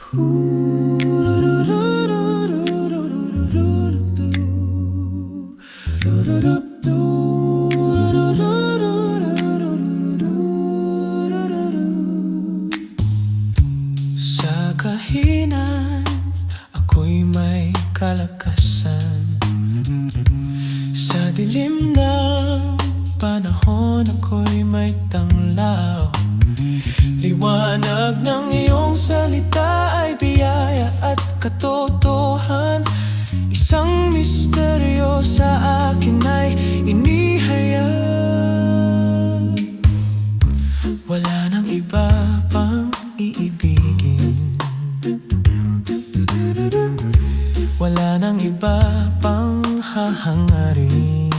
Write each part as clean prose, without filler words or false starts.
Sa kahinan, ako'y may kalakasan. Sa dilim ng panahon, ako'y may tanglaw. Liwanag ng iyong salita ay biyaya at katotohan. Isang misteryo sa akin ay inihayag. Wala nang iba pang iibigin, wala nang iba pang hahangarin.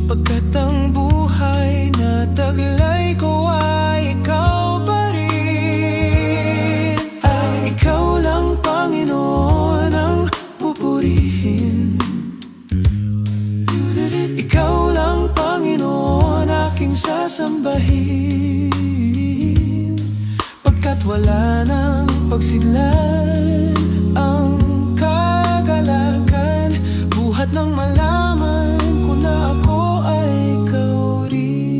Pagkat ang buhay na taglay ko ay ikaw pa rin. Ay ikaw lang, Panginoon, ang pupurihin. Ikaw lang, Panginoon, aking sasambahin. Pagkat wala nang pagsidlan ang kagalakan, buhat ng malaman ko na ako ay ikaw rin.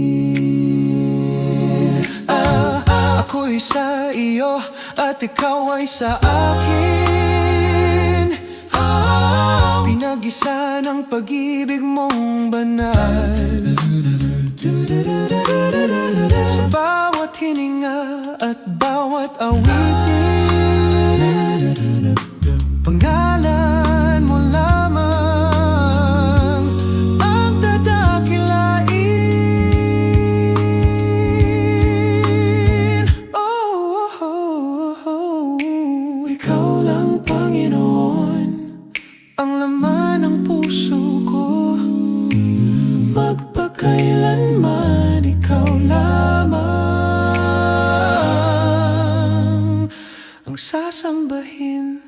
Ako'y sa iyo at ikaw ay sa akin. Pinag-isa ng pag-ibig mong banal. Sa bawat hininga at bawat awitin, pangalan mo lamang ang dadakilain. Ikaw lang, Panginoon, ang laman ng puso ko. Magpakailanman ikaw lamang ang sasambahin.